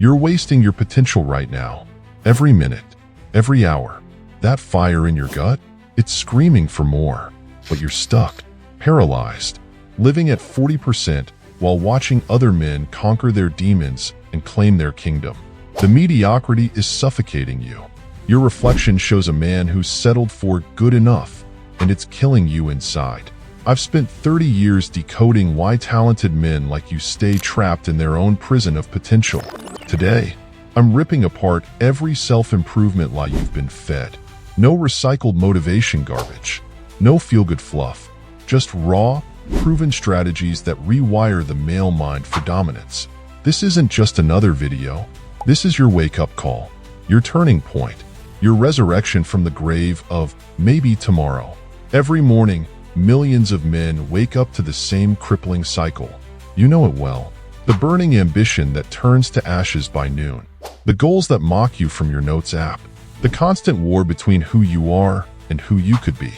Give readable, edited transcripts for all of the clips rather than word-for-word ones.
You're wasting your potential right now. Every minute, every hour. That fire in your gut, it's screaming for more. But you're stuck, paralyzed, living at 40% while watching other men conquer their demons and claim their kingdom. The mediocrity is suffocating you. Your reflection shows a man who's settled for good enough, and it's killing you inside. I've spent 30 years decoding why talented men like you stay trapped in their own prison of potential. Today, I'm ripping apart every self-improvement lie you've been fed. No recycled motivation garbage. No feel-good fluff. Just raw, proven strategies that rewire the male mind for dominance. This isn't just another video. This is your wake-up call. Your turning point. Your resurrection from the grave of maybe tomorrow. Every morning, millions of men wake up to the same crippling cycle. You know it well. The burning ambition that turns to ashes by noon. The goals that mock you from your notes app. The constant war between who you are and who you could be.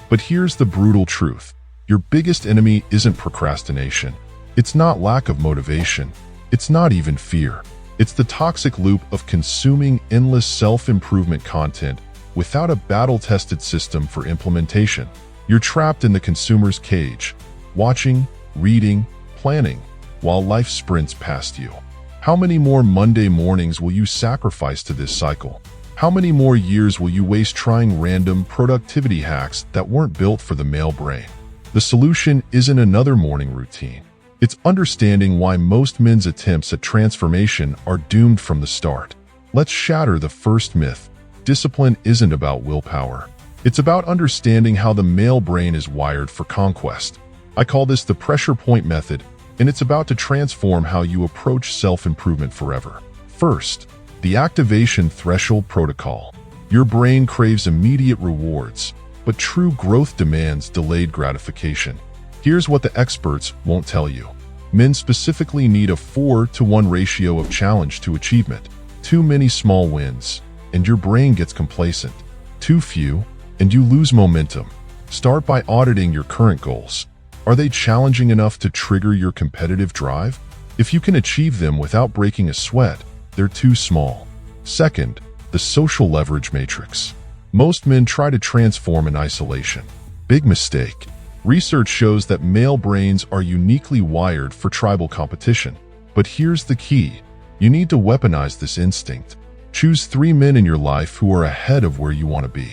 But here's the brutal truth. Your biggest enemy isn't procrastination. It's not lack of motivation. It's not even fear. It's the toxic loop of consuming endless self-improvement content without a battle-tested system for implementation. You're trapped in the consumer's cage, watching, reading, planning, while life sprints past you. How many more Monday mornings will you sacrifice to this cycle? How many more years will you waste trying random productivity hacks that weren't built for the male brain? The solution isn't another morning routine. It's understanding why most men's attempts at transformation are doomed from the start. Let's shatter the first myth. Discipline isn't about willpower. It's about understanding how the male brain is wired for conquest. I call this the pressure point method, and it's about to transform how you approach self-improvement forever. First, the activation threshold protocol. Your brain craves immediate rewards, but true growth demands delayed gratification. Here's what the experts won't tell you. Men specifically need a 4-to-1 ratio of challenge to achievement. Too many small wins, and your brain gets complacent. Too few, and you lose momentum. Start by auditing your current goals. Are they challenging enough to trigger your competitive drive? If you can achieve them without breaking a sweat, they're too small. Second, the social leverage matrix. Most men try to transform in isolation. Big mistake. Research shows that male brains are uniquely wired for tribal competition. But here's the key. You need to weaponize this instinct. Choose 3 men in your life who are ahead of where you want to be.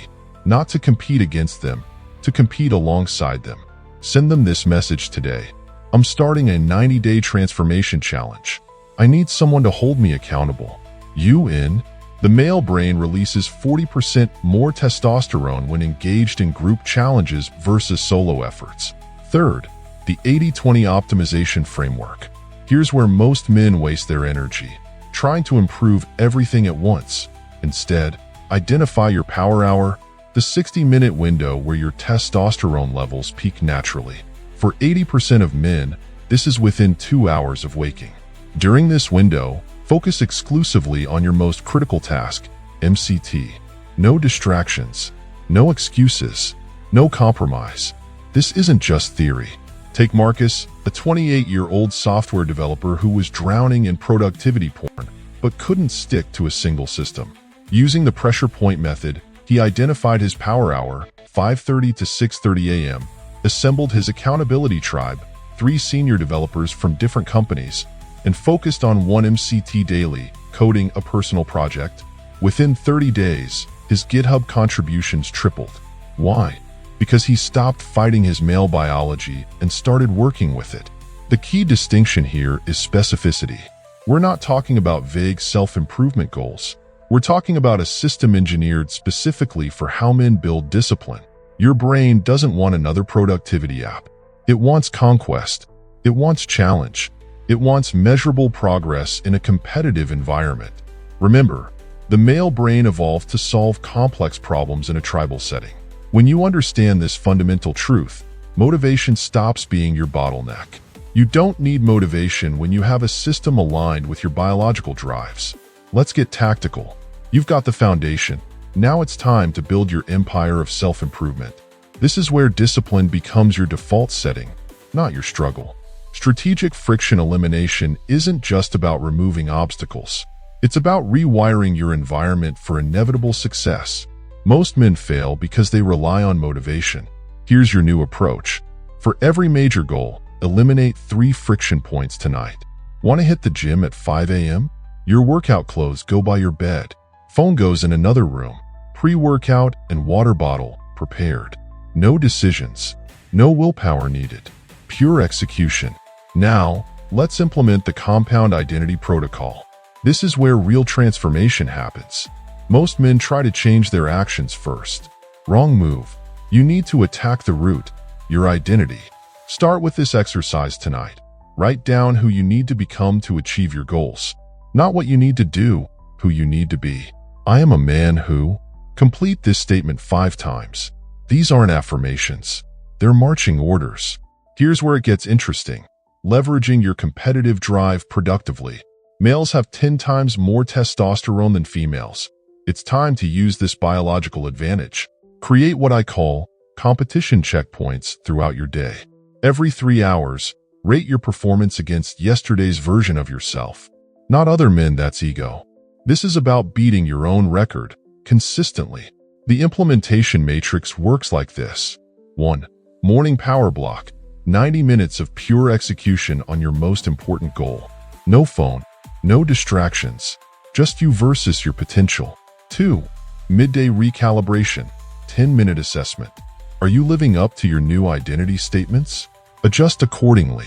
Not to compete against them, to compete alongside them. Send them this message today. I'm starting a 90-day transformation challenge. I need someone to hold me accountable. You in? The male brain releases 40% more testosterone when engaged in group challenges versus solo efforts. Third, the 80-20 optimization framework. Here's where most men waste their energy, trying to improve everything at once. Instead, identify your power hour, the 60-minute window where your testosterone levels peak naturally. For 80% of men, this is within 2 hours of waking. During this window, focus exclusively on your most critical task, MCT. No distractions, no excuses, no compromise. This isn't just theory. Take Marcus, a 28-year-old software developer who was drowning in productivity porn, but couldn't stick to a single system. Using the pressure point method, he identified his power hour, 5:30 to 6:30 a.m., assembled his accountability tribe, 3 senior developers from different companies, and focused on 1 MCT daily, coding a personal project. Within 30 days, his GitHub contributions tripled. Why? Because he stopped fighting his male biology and started working with it. The key distinction here is specificity. We're not talking about vague self-improvement goals. We're talking about a system engineered specifically for how men build discipline. Your brain doesn't want another productivity app. It wants conquest. It wants challenge. It wants measurable progress in a competitive environment. Remember, the male brain evolved to solve complex problems in a tribal setting. When you understand this fundamental truth, motivation stops being your bottleneck. You don't need motivation when you have a system aligned with your biological drives. Let's get tactical. You've got the foundation. Now it's time to build your empire of self-improvement. This is where discipline becomes your default setting, not your struggle. Strategic friction elimination isn't just about removing obstacles. It's about rewiring your environment for inevitable success. Most men fail because they rely on motivation. Here's your new approach. For every major goal, eliminate 3 friction points tonight. Want to hit the gym at 5 a.m.? Your workout clothes go by your bed. Phone goes in another room. Pre-workout and water bottle prepared. No decisions. No willpower needed. Pure execution. Now, let's implement the compound identity protocol. This is where real transformation happens. Most men try to change their actions first. Wrong move. You need to attack the root, your identity. Start with this exercise tonight. Write down who you need to become to achieve your goals. Not what you need to do, who you need to be. I am a man who. Complete this statement 5 times. These aren't affirmations. They're marching orders. Here's where it gets interesting. Leveraging your competitive drive productively. Males have 10 times more testosterone than females. It's time to use this biological advantage. Create what I call competition checkpoints throughout your day. Every 3 hours, rate your performance against yesterday's version of yourself. Not other men, that's ego. This is about beating your own record consistently. The implementation matrix works like this. 1. Morning power block. 90 minutes of pure execution on your most important goal. No phone, no distractions. Just you versus your potential. 2. Midday recalibration. 10-minute assessment. Are you living up to your new identity statements? Adjust accordingly.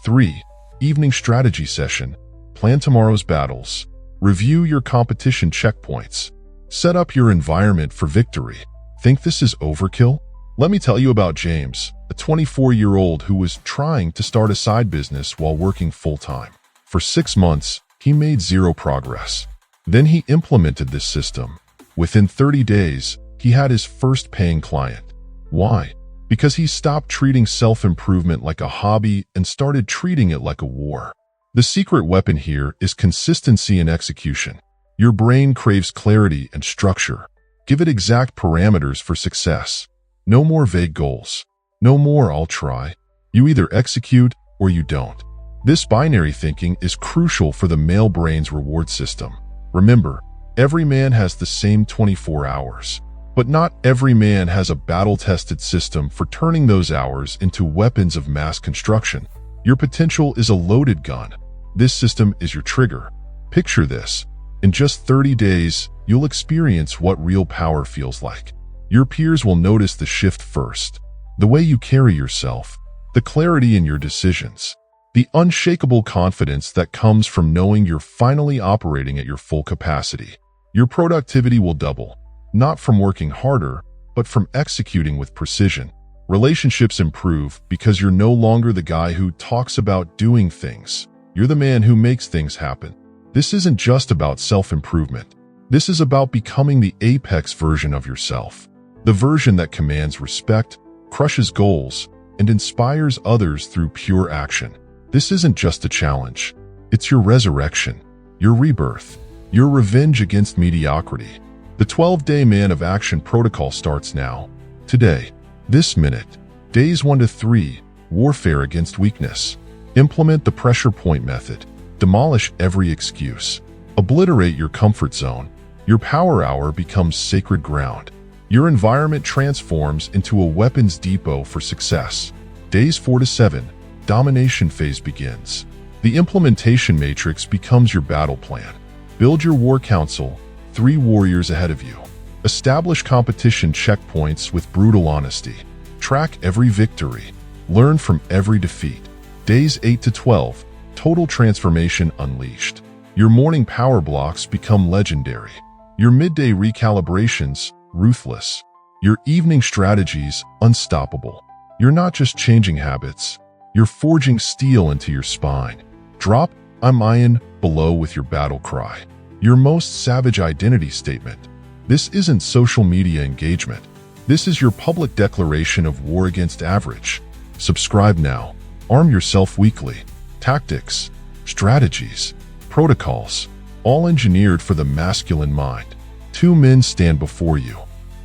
3. Evening strategy session. Plan tomorrow's battles. Review your competition checkpoints. Set up your environment for victory. Think this is overkill? Let me tell you about James, a 24-year-old who was trying to start a side business while working full-time. For 6 months, he made 0 progress. Then he implemented this system. Within 30 days, he had his first paying client. Why? Because he stopped treating self-improvement like a hobby and started treating it like a war. The secret weapon here is consistency and execution. Your brain craves clarity and structure. Give it exact parameters for success. No more vague goals. No more "I'll try." You either execute or you don't. This binary thinking is crucial for the male brain's reward system. Remember, every man has the same 24 hours. But not every man has a battle-tested system for turning those hours into weapons of mass construction. Your potential is a loaded gun. This system is your trigger. Picture this. In just 30 days, you'll experience what real power feels like. Your peers will notice the shift first. The way you carry yourself, the clarity in your decisions, the unshakable confidence that comes from knowing you're finally operating at your full capacity. Your productivity will double, not from working harder, but from executing with precision. Relationships improve because you're no longer the guy who talks about doing things. You're the man who makes things happen. This isn't just about self-improvement. This is about becoming the apex version of yourself. The version that commands respect, crushes goals, and inspires others through pure action. This isn't just a challenge. It's your resurrection, your rebirth, your revenge against mediocrity. The 12-day Man of Action protocol starts now. Today, this minute, days 1 to 3, warfare against weakness. Implement the pressure point method. Demolish every excuse. Obliterate your comfort zone. Your power hour becomes sacred ground. Your environment transforms into a weapons depot for success. Days 4 to 7, domination phase begins. The implementation matrix becomes your battle plan. Build your war council, 3 warriors ahead of you. Establish competition checkpoints with brutal honesty. Track every victory. Learn from every defeat. Days 8 to 12, total transformation unleashed. Your morning power blocks become legendary. Your midday recalibrations, ruthless. Your evening strategies, unstoppable. You're not just changing habits, you're forging steel into your spine. Drop "I'm iron" below with your battle cry. Your most savage identity statement. This isn't social media engagement. This is your public declaration of war against average. Subscribe now. Arm yourself weekly. Tactics, strategies, protocols, all engineered for the masculine mind. 2 men stand before you.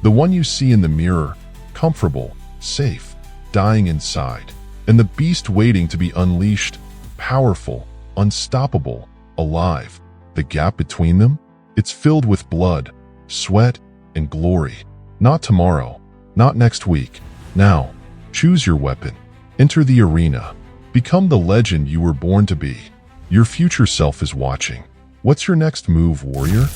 The one you see in the mirror, comfortable, safe, dying inside, and the beast waiting to be unleashed, powerful, unstoppable, alive. The gap between them? It's filled with blood, sweat, and glory. Not tomorrow, not next week. Now, choose your weapon. Enter the arena. Become the legend you were born to be. Your future self is watching. What's your next move, warrior?